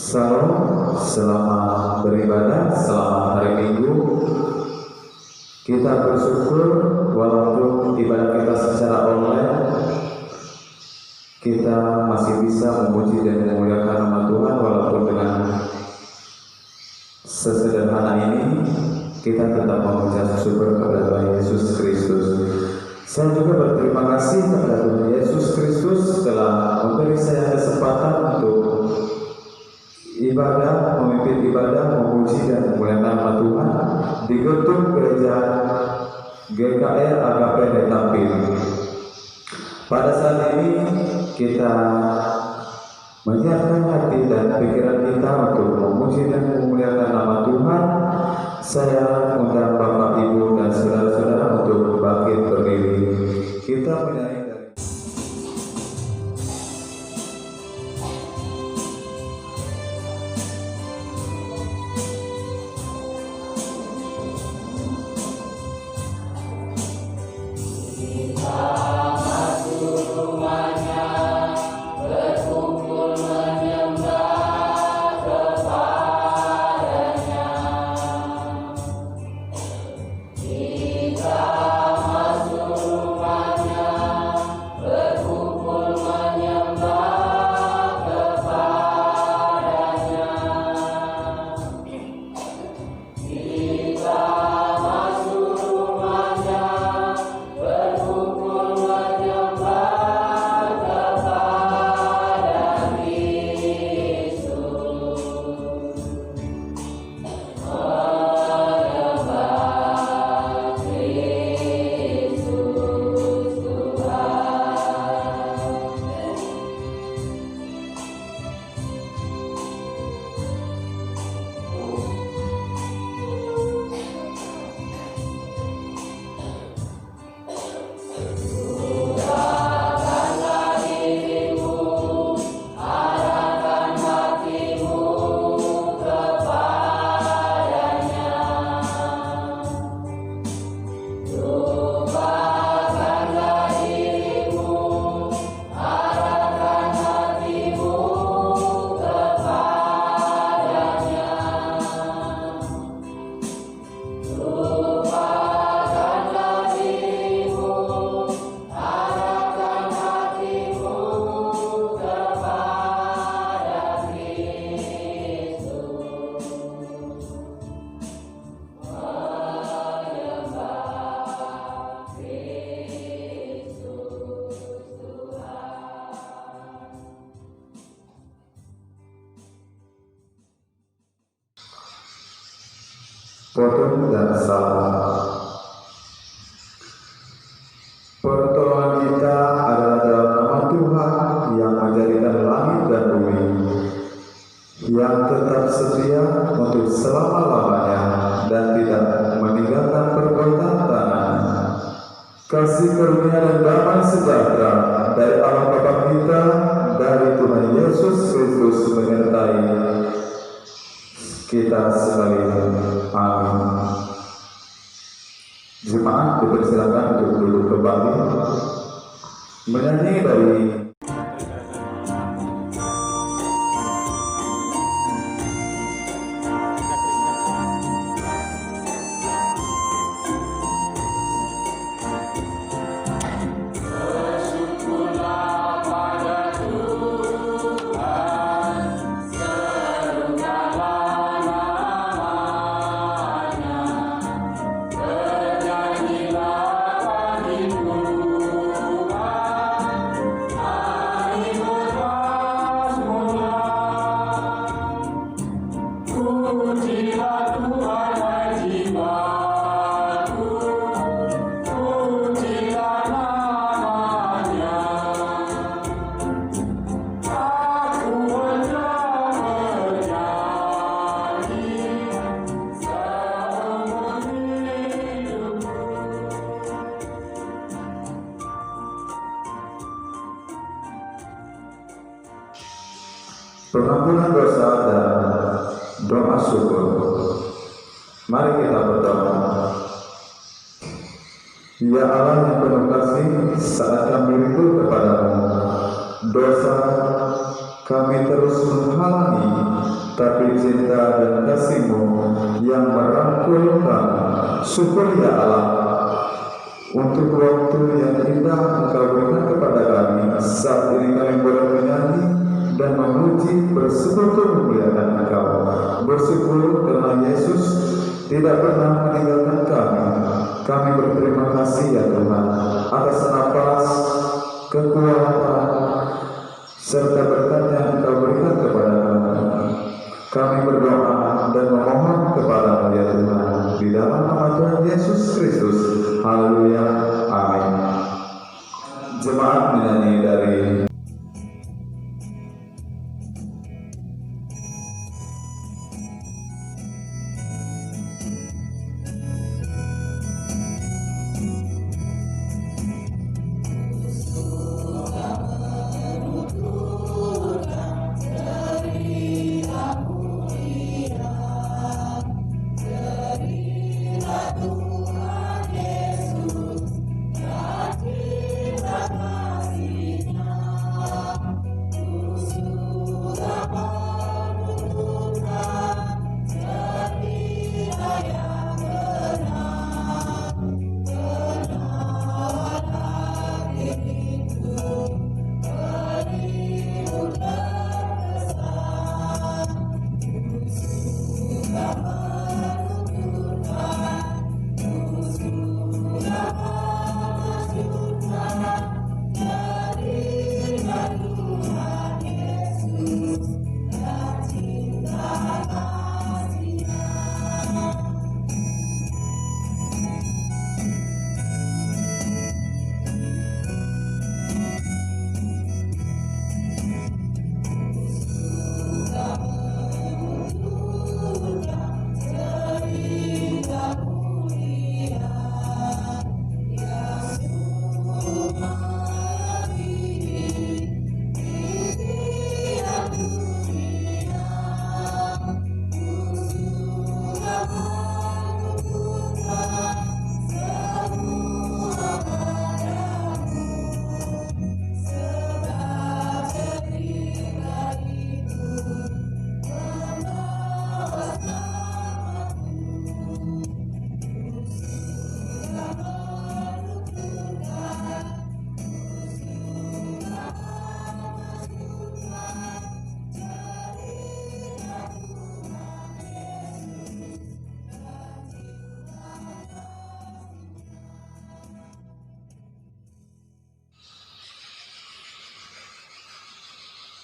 Salam, selamat beribadah, selamat hari Minggu. Kita bersyukur walaupun ibadah kita secara online, kita masih bisa memuji dan memuliakan nama Tuhan walaupun dengan sesederhana ini kita tetap mengucap syukur kepada Tuhan Yesus Kristus. Saya juga berterima kasih kepada Tuhan Yesus Kristus telah memberi saya kesempatan untuk ibadah, memimpin ibadah, memuji dan memuliakan nama Tuhan di gedung gereja GKR Agape Detampil. Pada saat ini kita menyiapkan hati dan pikiran kita untuk memuji dan memuliakan nama Tuhan. Saya undang Bapak, Ibu, dan saudara-saudara untuk bangkit berdiri. Kita menyanyi. Potong dan salam. Pertolongan kita adalah dalam nama Tuhan yang menjadikan langit dan bumi, yang tetap setia untuk selama-lamanya dan tidak meninggalkan perbuatan tangan. Kasih karunia dan damai sejahtera dari Allah Bapa kita, dari Tuhan Yesus Kristus menyertai kita sekalian. Amin. Jemaat dipersilakan untuk duduk kembali menyanyi dari pengampunan dosa dan doa syukur. Mari kita berdoa. Ya Allah yang penuh kasih, saat kami rindu kepadamu, dosa kami terus menghalangi api cinta dan kasih-Mu yang merangkul kami. Syukur ya Allah untuk waktu yang indah Engkau berikan kepada kami. Saat ini kami boleh menyanyi dan memuji, bersyukur memuliakan Engkau. Bersyukur karena Yesus tidak pernah meninggalkan kami. Kami berterima kasih ya Tuhan atas nafas, kekuatan, serta berkat yang Engkau berikan kepada kami. Kami berdoa dan memohon kepada-Mu ya Tuhan, di dalam nama Tuhan Yesus Kristus. Haleluya, amin. Jemaat menyanyi dari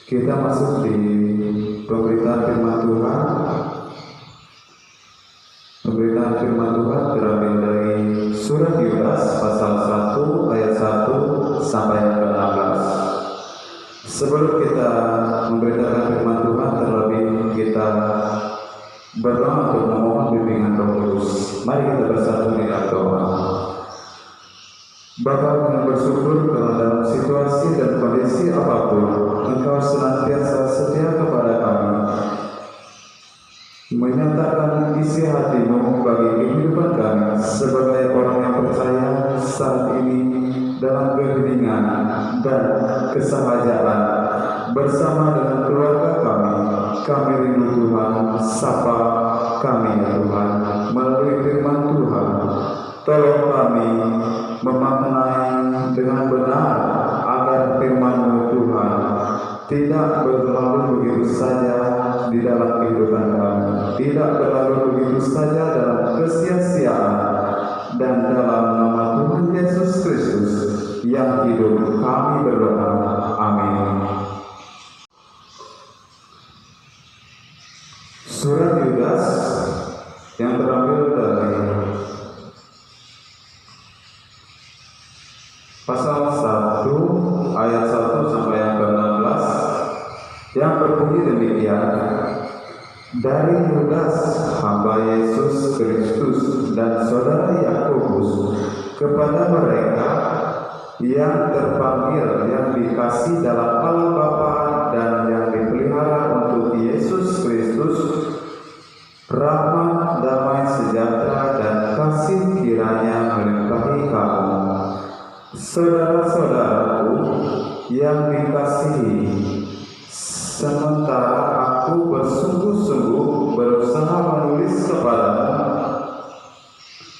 kita masuk di pemberitaan firman Tuhan. Pemberitaan firman Tuhan terambil dari surat Yudas pasal 1 ayat 1 sampai yang ke-16. Sebelum kita memberitakan firman Tuhan, terlebih kita berdoa untuk memohon bimbingan Roh Kudus. Mari kita bersatu di dalam doa. Bapa, kami bersyukur karena dalam situasi dan kondisi apapun Engkau senantiasa setia kepada kami, menyatakan isi hati-Mu bagi kehidupan kami sebagai orang yang percaya saat ini dalam keheningan dan kesahajaan bersama dengan keluarga kami. Kami rindu Tuhan, sapa kami ya Tuhan melalui firman Tuhan. Tolong kami memaknai dengan benar agar firman-Mu Tuhan tidak berlalu begitu saja di dalam kehidupan kami, tidak berlalu begitu saja dalam kesia-siaan, dan dalam nama Tuhan Yesus Kristus yang hidup kami berdoa. Amin. Surat Yudas yang terambil dari pasal 1 ayat 1 sampai yang ke-16 yang berbunyi demikian. Dari Yudas hamba Yesus Kristus dan saudara Yakobus, kepada mereka yang terpanggil, yang dikasih dalam Allah Bapa dan yang dipelihara untuk Yesus Kristus, rahmat, damai sejahtera dan kasih kiranya melimpahi kamu. Saudara-saudaraku yang dikasihi, Sementara aku bersungguh-sungguh berusaha menulis kepadamu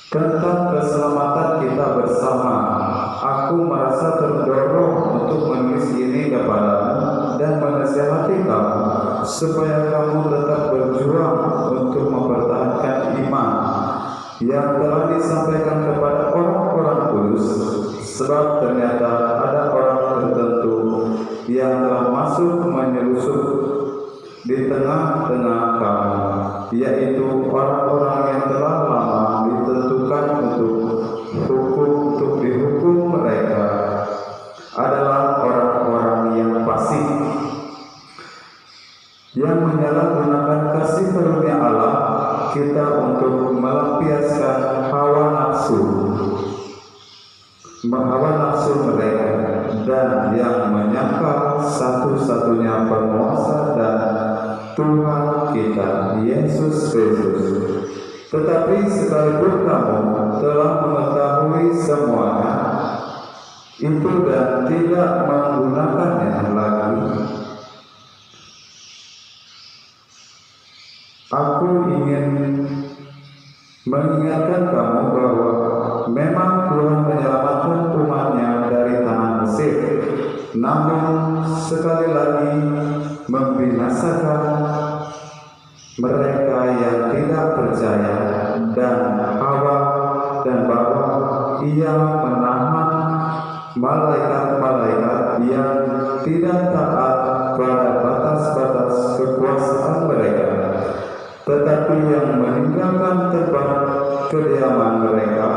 tentang keselamatan kita bersama, aku merasa terdorong untuk menulis ini kepadamu dan menasihati kamu supaya kamu tetap berjuang untuk mempertahankan iman yang telah disampaikan kepada orang-orang kudus, sebab ternyata ada orang tertentu yang telah masuk menyelusup di tengah-tengah kamu, yaitu orang-orang yang telah lama ditentukan untuk dihukum. Mereka adalah orang-orang yang fasik, yang menyalahgunakan kasih karunia Allah kita untuk melampiaskan hawa nafsu mereka, dan yang menyangkal satu-satunya penguasa dan Tuhan kita, Yesus Kristus. Tetapi sekalipun kamu telah mengetahui semuanya itu dan tidak menggunakannya lagi, aku ingin mengingatkan kamu bahwa memang Tuhan menyelamatkan umatnya dari tanah Mesir, namun sekali lagi membinasakan mereka yang tidak percaya, dan bahwa Ia menahan malaikat-malaikat yang tidak taat pada batas-batas kekuasaan mereka, tetapi yang meninggalkan tempat kediaman mereka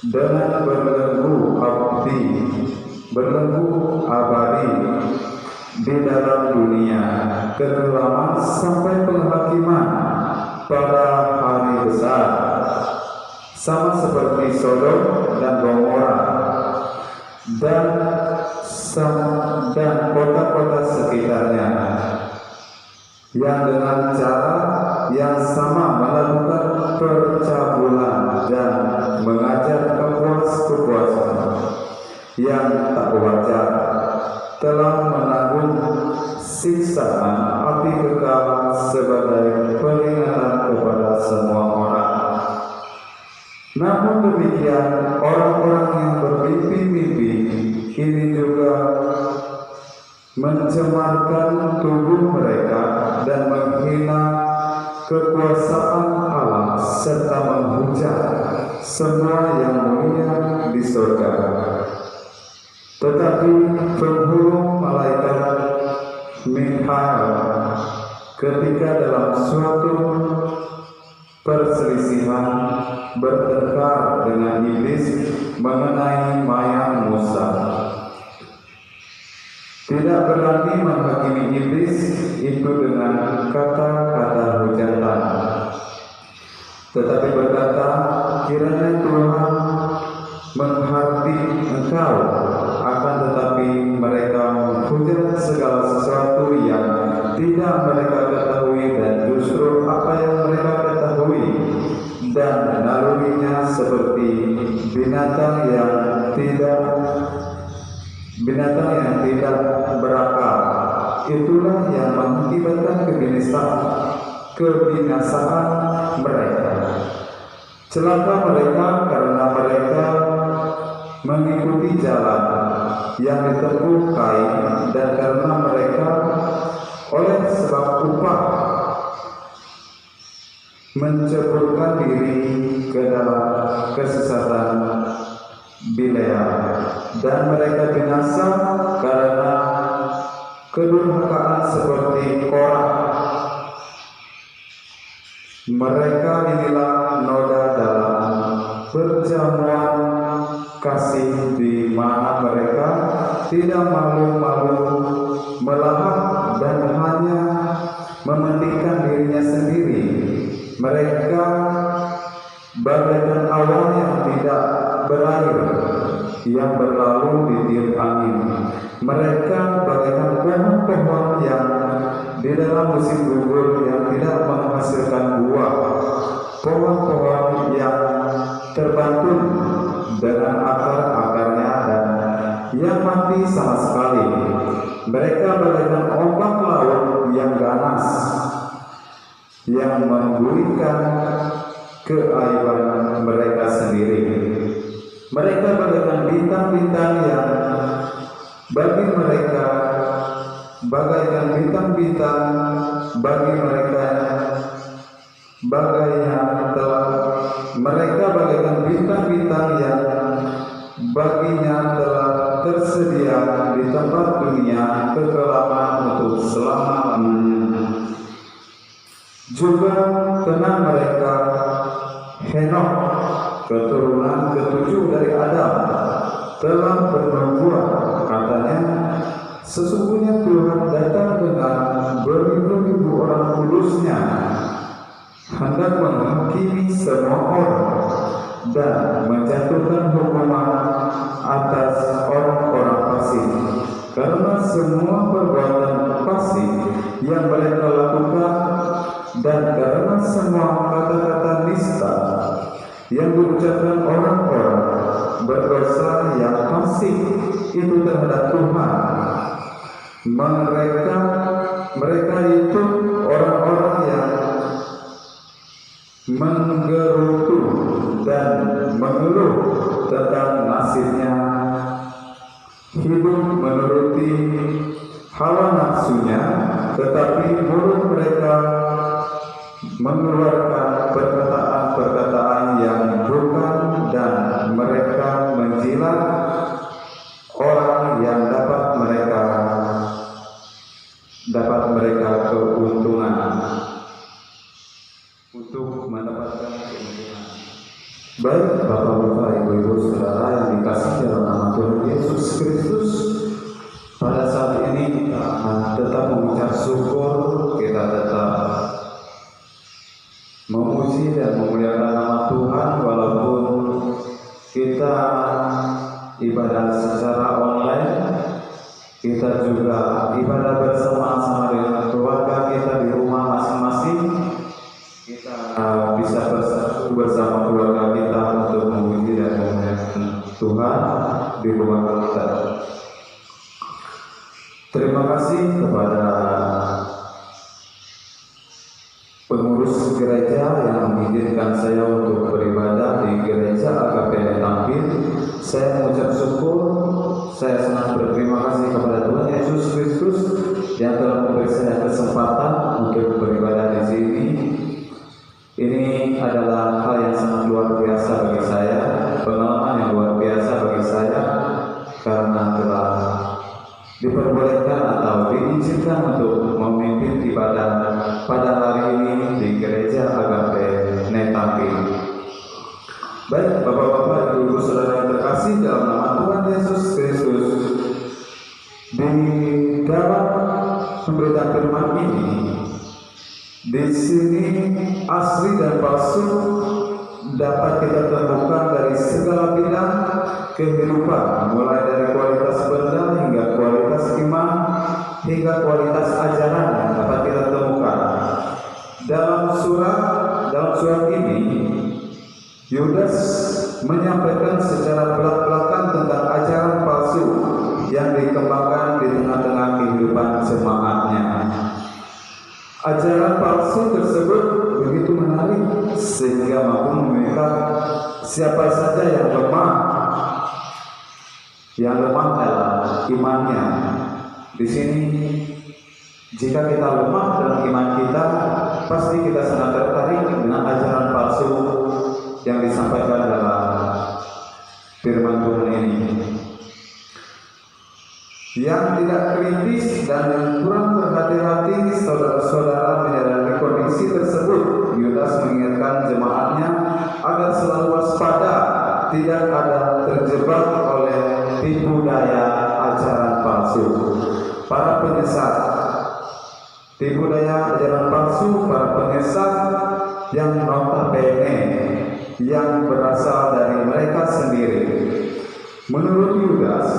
dengan berbelenggu abadi di dalam dunia kekelaman sampai penghakiman pada hari besar, sama seperti Sodom dan Gomora dan kota-kota sekitarnya, yang dengan cara yang sama melakukan percabulan dan mengajar kepuasan yang tak wajar, telah menanggung siksaan api kekal sebagai peringatan kepada semua orang. Namun demikian, orang-orang yang bermimpi-mimpi ini juga mencemarkan tubuh mereka dan menghina kekuasaan Allah serta menghujat semua yang mulia di surga. Tetapi penghulu malaikat Mikhael ketika dalam suatu perselisihan bertengkar dengan iblis mengenai mayang Musa, tidak berani menghakimi iblis itu dengan kata-kata hujatan, tetapi berkata, kiranya Tuhan menghati engkau, akan tetapi mereka menghujat segala sesuatu yang tidak mereka ketahui, dan justru apa yang mereka ketahui, dan nalurinya seperti binatang yang tidak berakal. Itulah yang mengakibatkan kebinasaan mereka. Celaka mereka karena mereka mengikuti jalan yang ditempuh Kain, dan karena mereka oleh sebab upah menceburkan diri ke dalam kesesatan Bileam, dan mereka binasa karena kedurhakaan seperti Korah. Mereka inilah noda dalam perjamuan kasih, di mana mereka tidak malu-malu melahap dan hanya mementingkan dirinya sendiri. Mereka bagaikan awan yang tidak berakhir, yang berlalu di tiup angin. Mereka bagaikan pohon-pohon yang di dalam musim gugur yang tidak menghasilkan buah, pohon-pohon yang terbantul dengan akar-akarnya dan yang mati sama sekali. Mereka bagaikan ombak laut yang ganas, yang menggulingkan keaiban mereka sendiri. Mereka bagaikan bintang-bintang yang bagi mereka, bagaikan bintang-bintang bagi mereka, mereka bagaikan bintang-bintang yang baginya telah tersedia di tempat dunia kekelaman untuk selama-lamanya. Juga kenal mereka Henokh, keturunan ketujuh dari Adam, telah bernubuat, katanya, sesungguhnya Tuhan datang dengan beribu-ribu orang kulusnya, hendak menghakimi semua orang dan menjatuhkan hukuman atas orang-orang fasik, karena semua perbuatan fasik yang mereka lakukan dan karena semua kata-kata nista yang diucapkan orang-orang berdosa yang fasik itu terhadap Tuhan. Mereka itu orang-orang yang menggerutu dan mengeluh tentang nasibnya, hidup menuruti hawa nafsunya, tetapi mulut mereka mengeluarkan perkataan-perkataan yang bukan, dan mereka menjilat orang yang dapat mereka keuntungan untuk mendapatkan keuntungan. Baik Bapak-Bapak, Ibu-Ibu, Saudara yang dikasihi dalam nama Tuhan Yesus Kristus, pada saat ini kita akan tetap mengucap syukur, kita tetap memuji dan memuliakan nama Tuhan walaupun kita ibadah secara online, kita juga ibadah bersama-sama dengan keluarga kita di rumah masing-masing. Kita bisa bersatu bersama keluarga kita untuk memuji dan memuliakan Tuhan di rumah kita. Terima kasih kepada pengurus gereja yang mengizinkan saya untuk beribadah di gereja Agape Tampil. Saya mengucap syukur, saya sangat berterima kasih kepada Tuhan Yesus Kristus yang telah memberi saya kesempatan untuk beribadah di sini. Ini adalah hal yang sangat luar biasa bagi saya, pengalaman yang luar biasa bagi saya, karena telah diperbolehkan atau diizinkan untuk memimpin ibadah pada hari ini di gereja Agape Tampil. Baik Bapak-Bapak, Ibu-Ibu, Saudara yang terkasih dalam nama Tuhan Yesus Kristus, di dalam pemberitaan firman ini, di sini asli dan palsu dapat kita temukan dari segala bidang kehidupan, mulai dari kualitas benda hingga kualitas iman hingga kualitas ajaran yang dapat kita temukan. Dalam surat ini, Yudas menyampaikan secara belak-belakan tentang ajaran palsu yang dikembangkan di tengah-tengah kehidupan jemaatnya. Ajaran palsu tersebut begitu menarik sehingga mampu memikat siapa saja yang lemah dalam imannya. Di sini, jika kita lemah dalam iman kita, pasti kita sangat tertarik dengan ajaran palsu yang disampaikan dalam firman Tuhan ini. Yang tidak kritis dan yang kurang berhati-hati, saudara-saudara menyadari kondisi tersebut. Yudas mengingatkan jemaatnya agar selalu waspada, tidak ada terjebak oleh tipu daya ajaran palsu. Para penyesat, tipu daya ajaran palsu para penyesat yang notabene yang berasal dari mereka sendiri. Menurut Yudas,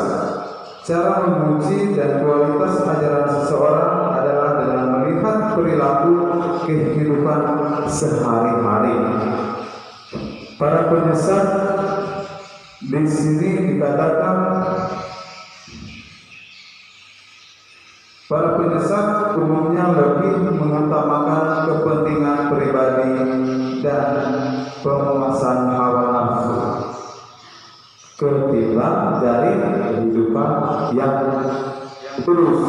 cara memuji dan kualitas ajaran seseorang adalah dengan melihat perilaku kehidupan sehari-hari. Para penyesat di sini dikatakan Para penyesat umumnya lebih mengutamakan kepentingan pribadi dan pemuasan hawa nafsu ketimbang dari kehidupan yang tulus.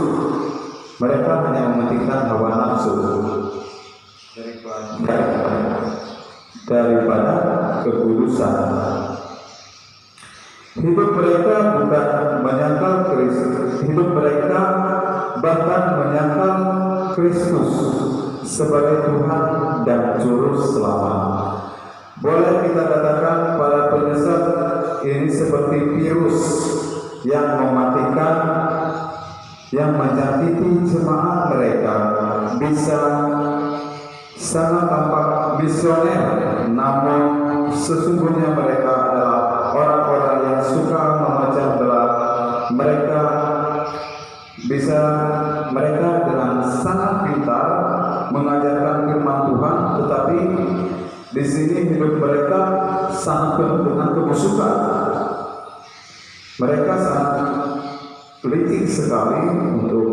Mereka hanya mementingkan hawa nafsu daripada kekudusan. Hidup mereka bukan menyangkal Kristus. Hidup mereka bahkan menyangkal Kristus sebagai Tuhan dan Juru Selamat. Boleh kita katakan para penyesat ini seperti virus yang mematikan, yang menyakiti jemaat mereka. Bisa sangat tampak visioner, namun sesungguhnya mereka adalah orang-orang yang suka memecah belah. Mereka dengan sangat pintar mengajarkan firman Tuhan, tetapi di sini hidup mereka sangat penuh dengan kebusukan. Mereka sangat licik sekali untuk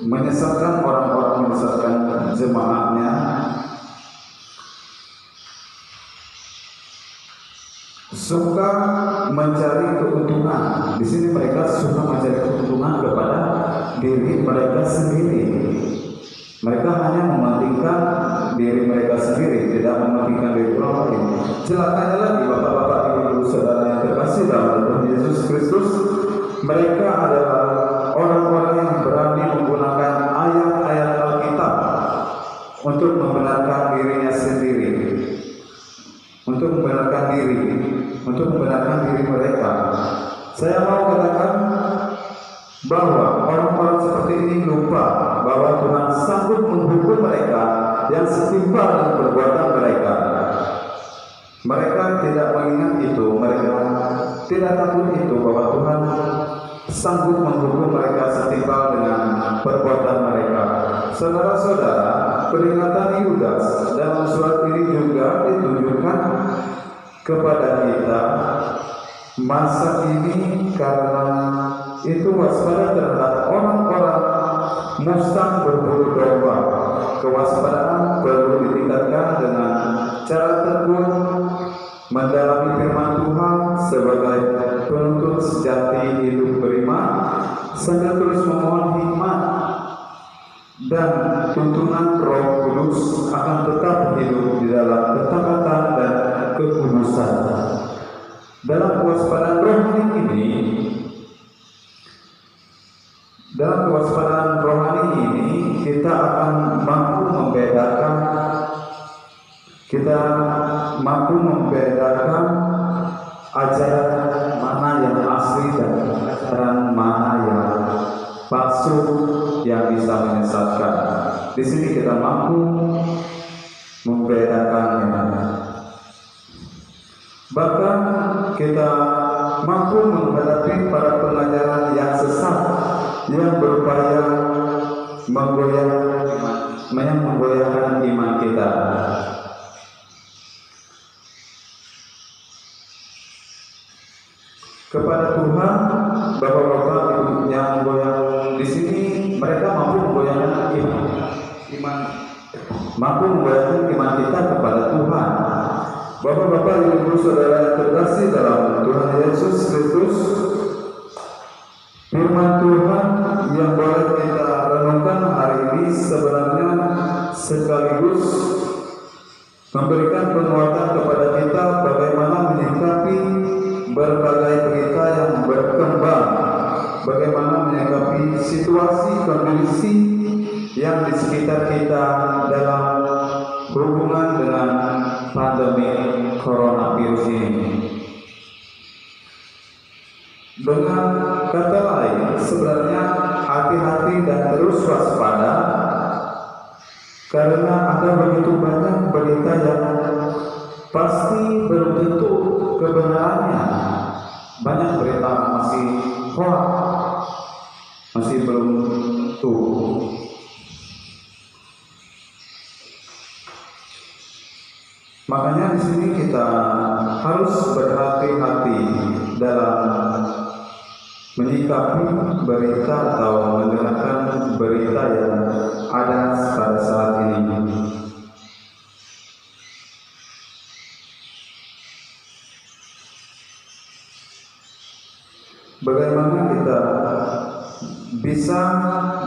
menyesatkan orang-orang, menyesatkan jemaatnya. Suka mencari keuntungan. Di sini mereka suka mencari keuntungan kepada diri mereka sendiri. Mereka hanya mementingkan diri mereka sendiri, tidak mementingkan diri orang lain. Celakanya lagi, bapak-bapak, ibu, saudara yang terkasih dalam Tuhan Yesus Kristus, mereka adalah orang-orang yang berani menggunakan ayat-ayat Alkitab untuk membenarkan dirinya sendiri, untuk membenarkan diri mereka. Saya mau katakan bahwa orang-orang seperti ini lupa bahwa Tuhan sanggup menghukum mereka yang setimpal dengan perbuatan mereka. Mereka tidak mengingat itu, mereka tidak takut itu, bahwa Tuhan sanggup menghukum mereka setimpal dengan perbuatan mereka. Saudara-saudara, peringatan Yudas dalam surat ini juga ditunjukkan kepada kita masa ini, karena itu waspada terhadap orang-orang mustang berburu domba. Kewaspadaan perlu ditingkatkan dengan cara tekun mendalami firman Tuhan sebagai penuntut sejati hidup beriman, sambil terus memohon hikmat dan tuntunan Roh Kudus akan tetap hidup di dalam ketaatan dan kekudusan. Dalam kewaspadaan rohani ini, kita akan mampu membedakan ajaran mana yang asli dan ajaran mana yang palsu yang bisa menyesatkan. Di sini kita mampu membedakannya. Bahkan kita mampu menghadapi para pengajaran yang sesat yang berupaya menggoyahkan iman kita. Kepada Tuhan, Bapak-bapak, Ibu yang goyang di sini, mereka mampu menggoyahkan iman kita kepada Tuhan. Bapak-bapak, Ibu, saudara yang terkasih dalam Tuhan Yesus Kristus, firman Tuhan yang boleh kita renungkan hari ini sebenarnya sekaligus memberikan penguatan kepada kita bagaimana menyikapi berbagai berita yang berkembang, bagaimana menyikapi situasi kondisi yang di sekitar kita dalam hubungan dengan pandemi coronavirus ini. Dengan kata lain, sebenarnya hati-hati dan terus waspada, karena ada begitu banyak berita yang pasti belum tentu kebenarannya. Banyak berita masih hoax, masih belum tentu. Makanya di sini kita harus berhati-hati dalam menyikapi berita atau mendengarkan berita berita yang ada pada saat ini. Bagaimana kita bisa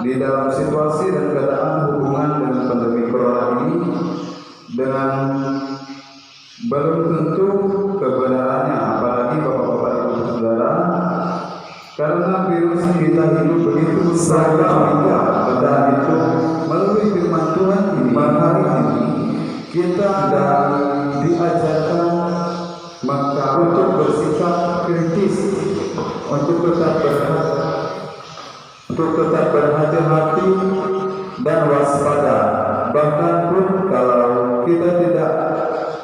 di dalam situasi dan keadaan hubungan dengan pandemi corona ini dengan belum tentu kebenarannya, apalagi bapak-bapak ibu saudara, karena virus kita hidup begitu beragam dan itu melalui firman Tuhan ini hari ini kita diajarkan maka untuk bersikap kritis, untuk tetap berhati-hati dan waspada. Bahkan pun kalau kita tidak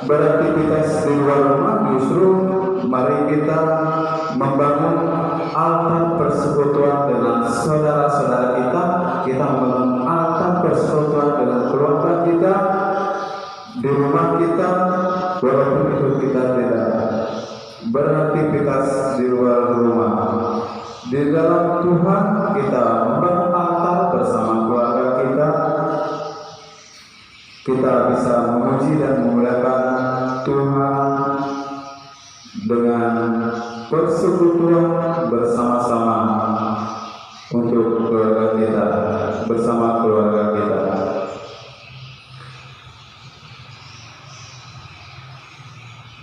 beraktivitas di luar rumah, justru mari kita membangun altar persekutuan dengan saudara-saudara kita. Kita membangun altar persekutuan dengan keluarga kita, di rumah kita, walaupun itu kita tidak beraktivitas di luar rumah. Di dalam Tuhan kita membangun altar bersama keluarga kita. Kita bisa memuji dan memuliakan Tuhan dengan persekutuan bersama-sama untuk keluarga kita, bersama keluarga kita.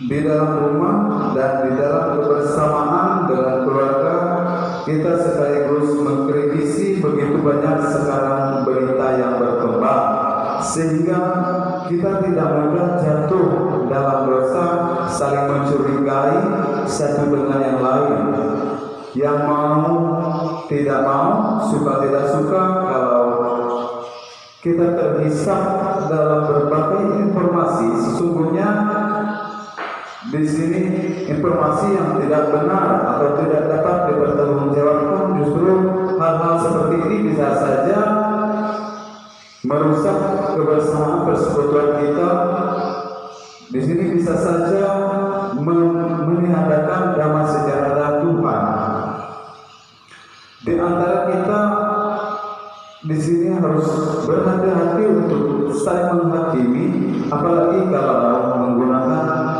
Di dalam rumah dan di dalam kebersamaan dengan keluarga, kita sekaligus mengkritisi begitu banyak sekarang berita yang berkembang, sehingga kita tidak mudah jatuh dalam dosa saling mencurigai satu dengan yang lain. Yang mau tidak mau, suka tidak suka, kalau kita terhisap dalam berbagai informasi, sesungguhnya di sini informasi yang tidak benar atau tidak dapat dipertanggungjawabkan, justru hal-hal seperti ini bisa saja merusak kebersamaan persekutuan kita. Di sini bisa saja meniadakan damai sejahtera Tuhan. Di antara kita di sini harus berhati-hati untuk saling menghakimi, apalagi kalau menggunakan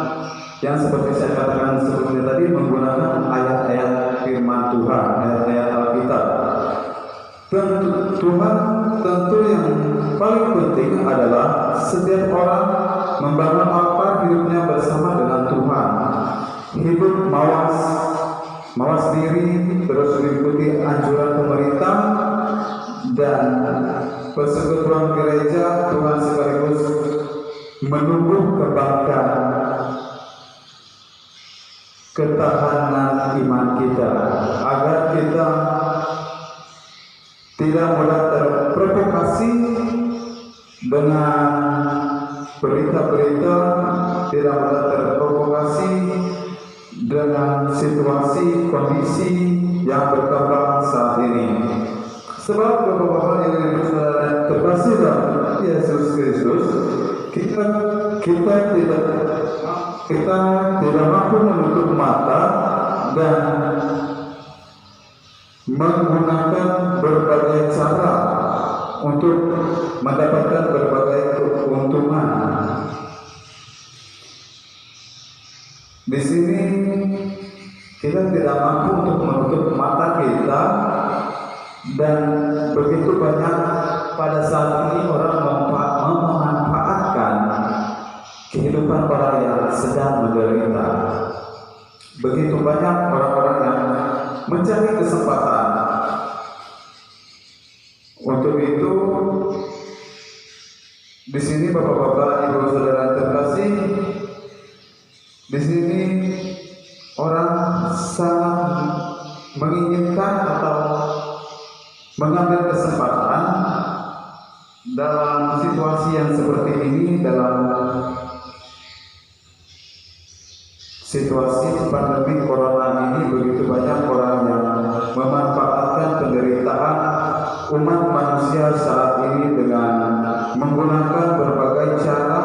yang seperti saya katakan sebelumnya tadi, menggunakan ayat-ayat firman Tuhan, ayat-ayat Alkitab. Tuhan tentu yang paling penting adalah setiap orang membangun altar hidupnya bersama dengan Tuhan. Hidup mawas diri, terus mengikuti anjuran pemerintah dan persekutuan gereja. Tuhan sekaligus menumbuh kebanggaan, ketahanan iman kita, agar kita tidak mudah terprovokasi dengan berita-berita, tidak mudah terprovokasi dengan situasi kondisi yang berkembang saat ini. Sebab Bapak-bapak yang terkasih dalam Yesus Kristus, kita tidak mampu menutup mata dan menggunakan berbagai cara untuk mendapatkan berbagai keuntungan. Di sini kita tidak mampu untuk menutup mata kita, dan begitu banyak pada saat ini orang memanfaatkan kehidupan orang yang sedang menderita. Begitu banyak orang-orang yang mencari kesempatan. Untuk itu, di sini Bapak-bapak, Ibu saudara terkasih, di sini orang sangat menginginkan atau mengambil kesempatan dalam situasi yang seperti ini, dalam situasi pandemi corona ini. Begitu banyak orang yang memanfaatkan penderitaan umat manusia saat ini dengan menggunakan berbagai cara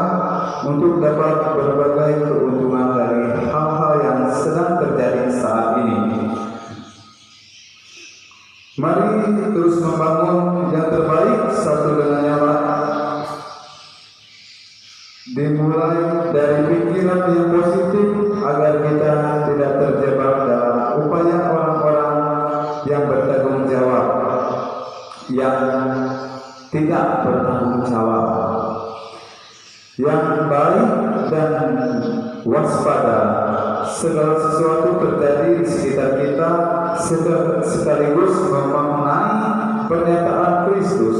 untuk dapat berbagai keuntungan dari hal-hal yang sedang terjadi saat ini. Mari terus membangun yang terbaik yang tidak bertanggung jawab, yang baik dan waspada. Segala sesuatu terjadi di sekitar kita sekaligus memaknai pernyataan Kristus.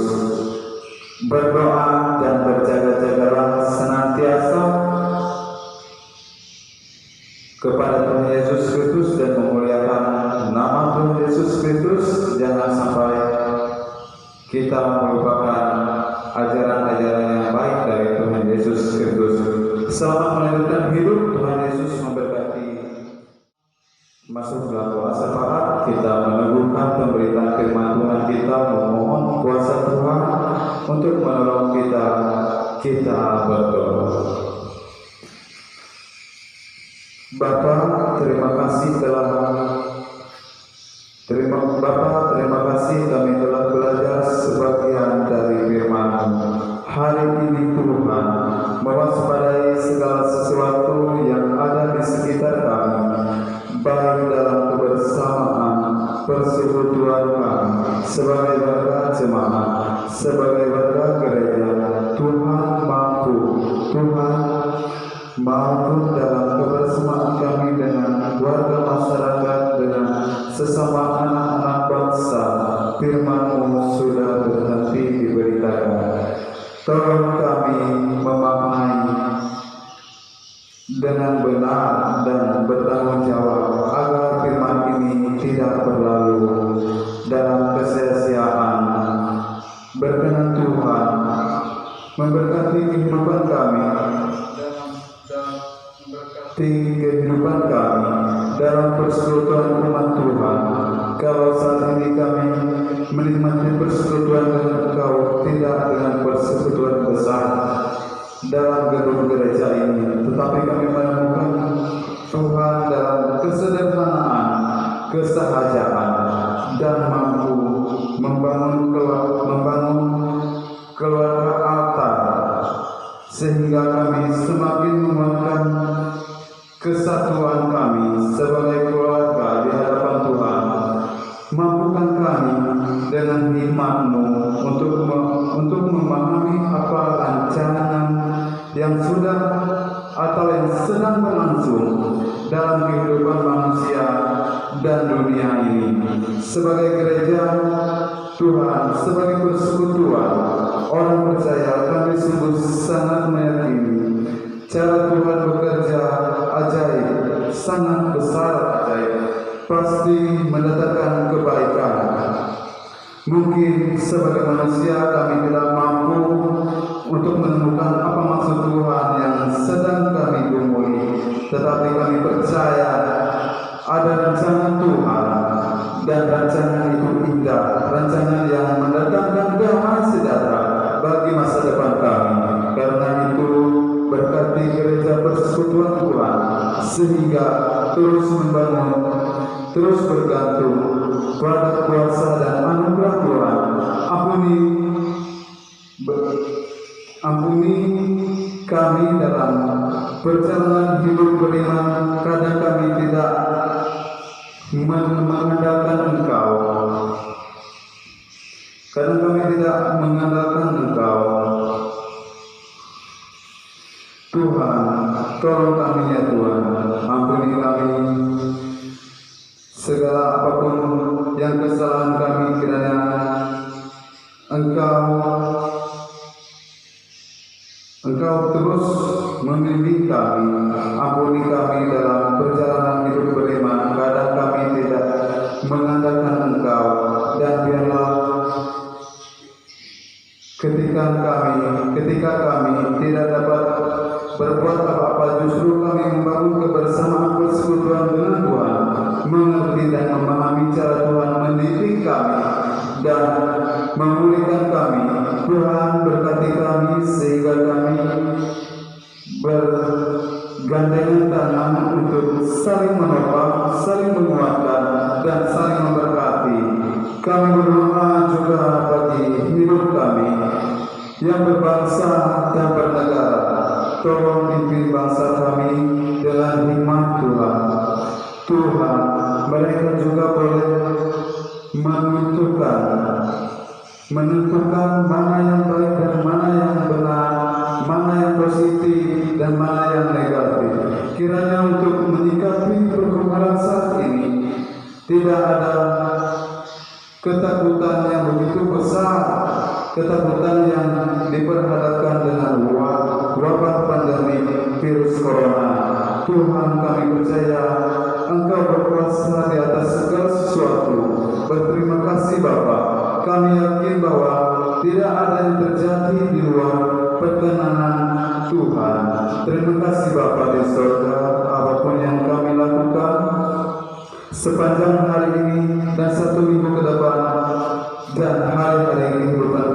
Berdoa dan berjaga-jagalah senantiasa kepada Tuhan Yesus Kristus dan memuliakan nama Tuhan Yesus Kristus. Jangan sampai kita melupakan ajaran-ajaran yang baik dari Tuhan Yesus Kristus. Selamat melanjutkan hidup. Tuhan Yesus memberkati. Masuk dalam doa syafaat, kita meneguhkan pemberitaan firman Tuhan, kita memohon kuasa Tuhan untuk menolong kita. Kita berdoa. Bapa, terima kasih kami telah belajar sebagian dari firman-Mu. Hari ini Tuhan, mewaspadai segala sesuatu yang ada di sekitar kami, baik dalam kebersamaan persekutuan kami sebagai warga jemaat, sebagai warga gereja. Tuhan mampu dalam kebersamaan kami dengan warga masyarakat, dengan sesama anak-anak bangsa. Firman-Mu sudah berhenti diberitakan. Tolong kami memaknai dengan benar dan bertanggung jawab agar firman ini tidak berlalu dalam kesia-siaan. Berkenan Tuhan memberkati kehidupan kami dalam persekutuan umat Tuhan. Kalau saat ini kami menikmati persekutuan dengan Engkau, tidak dengan persekutuan besar dalam gedung gereja ini, tetapi kami menemukan Tuhan dalam kesederhanaan, kesahajaan, dan mampu membangun keluarga altar, sehingga kami semakin menguatkan kesatuan kami sebagai keluarga di hadapan Tuhan. Mampukan kami dengan hikmat-Mu untuk memahami apa rancangan yang sudah atau yang sedang berlangsung dalam kehidupan manusia dan dunia ini. Sebagai gereja Tuhan, sebagai persekutuan orang percaya, kami sungguh sangat meyakini cara Tuhan bekerja ajaib, sangat besar ajaib, pasti mendatangkan kebaikan. Mungkin sebagai manusia kami tidak mampu untuk menemukan apa maksud Tuhan yang sedang kami gumuli, tetapi kami percaya ada rencana Tuhan, dan rancangan itu indah, rancangan yang mendatangkan damai sejahtera bagi masa depan kami. Karena itu, berkati gereja persekutuan Tuhan, sehingga terus membangun, terus bergantung pada kuasa dan anugerah Tuhan. Ampuni kami dalam perjalanan hidup beriman. Kadang kami tidak mengandalkan Engkau, kadang kami tidak mengandalkan Engkau. Tuhan, tolong kami ya Tuhan, ampuni kami segala apapun yang kesalahan kami, kiranya Engkau terus membimbing kami. Ampuni kami dalam perjalanan hidup beriman. Kadang kami tidak mengandalkan Engkau, dan biarlah ketika kami tidak dapat berbuat apa-apa, justru kami membangun kebersamaan persekutuan dengan Tuhan, mengerti dan memahami cara Tuhan mendidik kami dan memulihkan kami. Tuhan berkati kami sehingga kami bergandengan tangan untuk saling menopang, saling menguatkan, dan saling memberkati. Kami berdoa juga bagi hidup kami yang berbangsa dan bernegara. Tolong pimpin bangsa kami dengan hikmat Tuhan. Tuhan, mereka juga boleh menentukan menentukan mana yang baik dan mana yang benar, mana yang positif dan mana yang negatif. Kiranya untuk menyikapi pergumulan saat ini tidak ada ketakutan yang begitu besar, ketakutan yang diperhadapkan dengan wabah pandemi virus corona. Tuhan, kami percaya Engkau berkuasa di atas segala sesuatu. Berterima kasih Bapa. Kami yakin bahwa tidak ada yang terjadi di luar perkenanan Tuhan. Terima kasih Bapa di surga, apapun yang kami lakukan sepanjang hari ini dan 1 minggu ke depan dan hari-hari kehidupan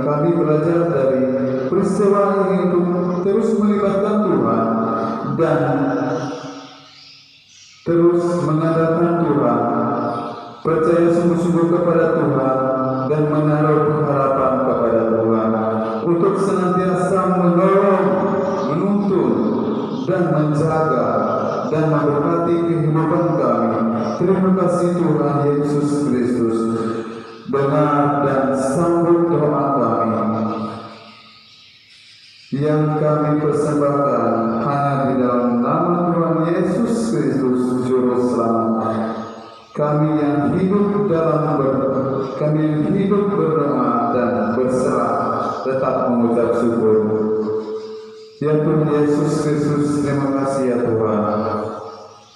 kami belajar dari peristiwa ini untuk terus melibatkan Tuhan dan terus mengandalkan Tuhan, percaya sungguh-sungguh kepada Tuhan dan menaruh harapan kepada Tuhan untuk senantiasa menolong, menuntun dan menjaga dan memberkati kehidupan kami. Terima kasih Tuhan Yesus Kristus. Dengar dan sambut doa kami yang kami persembahkan hanya di dalam nama Tuhan Yesus Kristus Juru Selamat. Kami yang hidup berdoa dan berserah tetap mengucap syukur. Ya Tuhan Yesus Kristus, terima kasih ya Tuhan.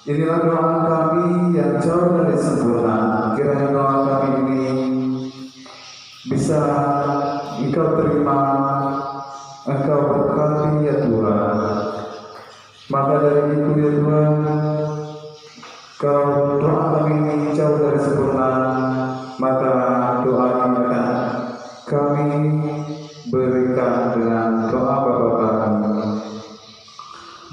Inilah doa kami yang jauh dari sempurna. Kiranya doa kami ini bisa Engkau terima, Engkau berkati ya Tuhan. Maka dari itu ya Tuhan, kalau doa kami ini jauh dari sempurna, maka doa kami akan kami berikan dengan doa Bapa kami.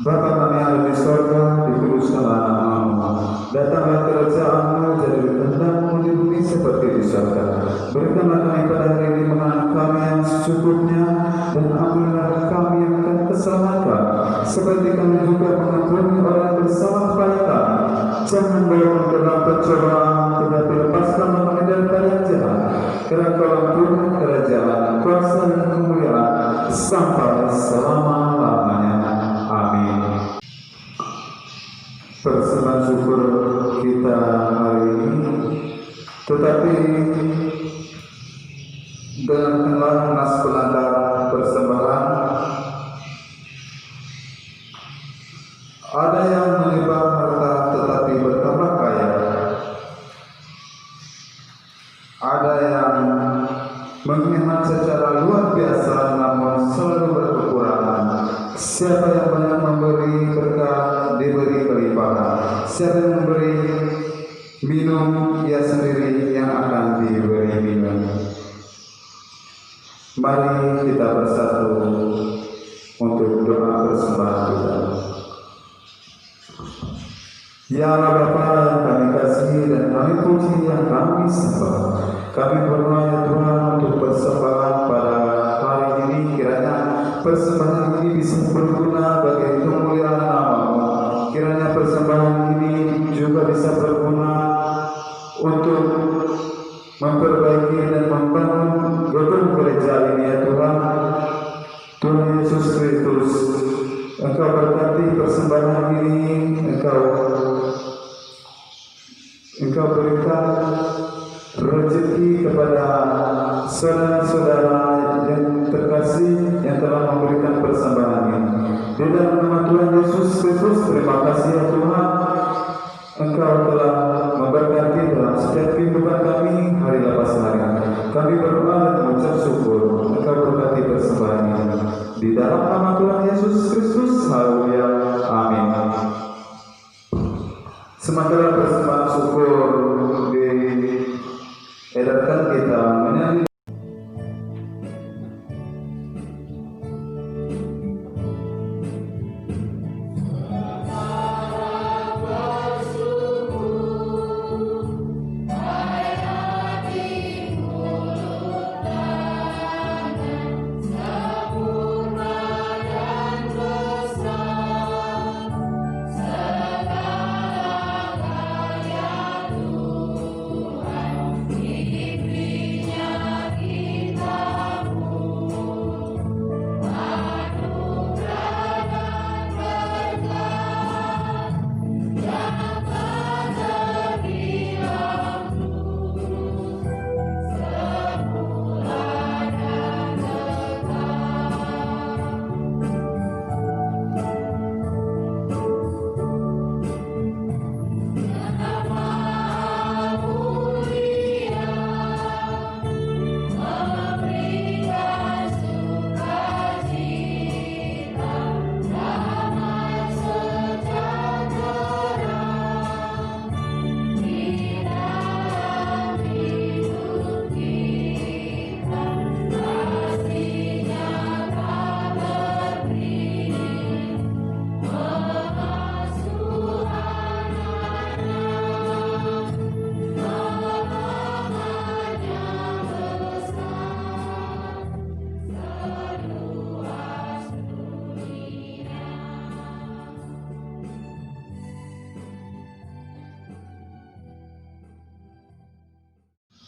Bapa kami yang ada di sorga, dikuduskanlah nama-Mu. Datanglah kerajaan-Mu, jadilah kehendak-Mu di bumi seperti di sorga. Berikanlah kami pada hari ini makanan kami yang secukupnya, dan ampunilah kami yang akan kesalahan kami, seperti kami juga mengampuni orang yang bersalah kepada kami. Jangan bawa kami ke dalam pencobaan, tetapi lepaskanlah kami daripada yang jahat. Karena Kau Tuhan kerajaan, kuasa dan kemuliaan sampai selama-lamanya. Amin. Persembahan syukur kita hari ini, tetapi dengan nas penanda persembahan, ada yang melimpah harta tetapi bertambah kaya, ada yang menghemat secara luar biasa namun selalu berkekurangan. Siapa yang banyak memberi berkat diberi kelimpahan. Siapa yang memberi minum, ia sendiri yang akan diberi minum. Mari kita bersatu untuk doa persembahan kita. Ya Allah Bapa yang kami kasih dan kami puji yang kami sembah, kami berdoa ya Tuhan untuk persembahan pada hari ini. Kiranya persembahan ini bisa berguna bagi kemuliaan nama-Mu. Kiranya persembahan ini juga bisa berguna untuk memperbaiki dan membangun gedung gereja ini ya Tuhan. Tuhan Yesus Kristus, Engkau berkati persembahan ini, Engkau berikan rezeki kepada saudara-saudara yang terkasih yang telah memberikan persembahan ini. Di dalam nama Tuhan Yesus Kristus, terima kasih ya Tuhan. Engkau telah memberkati dalam setiap kehidupan kami hari lepas hari. Kami berdoa dan mengucap syukur. Engkau berkati persembahan ini. Di dalam nama Tuhan Yesus Kristus, haleluya, amin. Sementara persembahan syukur diedarkan, kita menyanyi.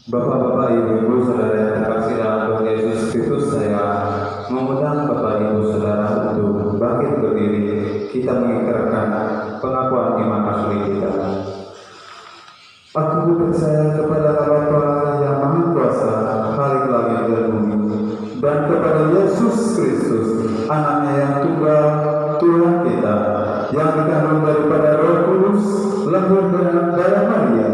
Bapak-bapak, ibu-ibu, saudara yang terkasih dalam Tuhan Yesus Kristus, saya mengundang Bapak Ibu Saudara untuk bangkit berdiri. Kita mengikrarkan pengakuan iman asli kita. Aku percaya kepada Allah Bapa yang Maha Kuasa, Khalik langit dan bumi, dan kepada Yesus Kristus, Anaknya yang tunggal, Tuhan kita, yang dikandung daripada Roh Kudus, lahir dengan darah Maria,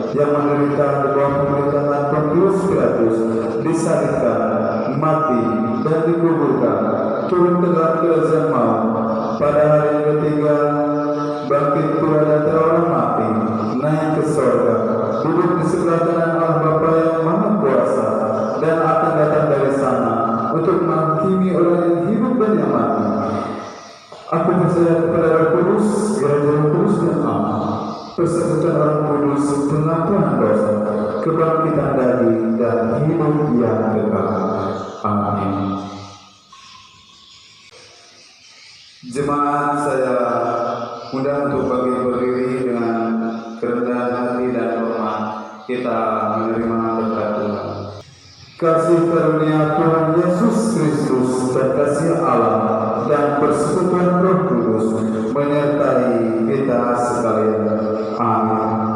yang menderita di bawah pemerintahan Pontius Pilatus, disalibkan, mati, dan dikuburkan, turun ke dalam kerajaan maut, pada hari yang ketiga bangkit pula dari orang mati, naik ke sorga, duduk di sebelah kanan Allah Bapa yang Maha Kuasa, dan akan datang dari sana untuk menghakimi orang yang hidup dan yang mati. Aku percaya kepada Roh Kudus, gereja Roh Kudus dan aman, persekutuan Roh Kudus, pengampunan dosa, kebangkitan daging, dan hidup yang kekal. Amin. Jemaat, saya undang untuk berdiri dengan kerendahan hati dan hormat. Kita menerima berkat Tuhan. Kasih karunia Tuhan Yesus Kristus dan kasih Allah dan persekutuan Roh Kudus menyertai kita sekalian. Amin.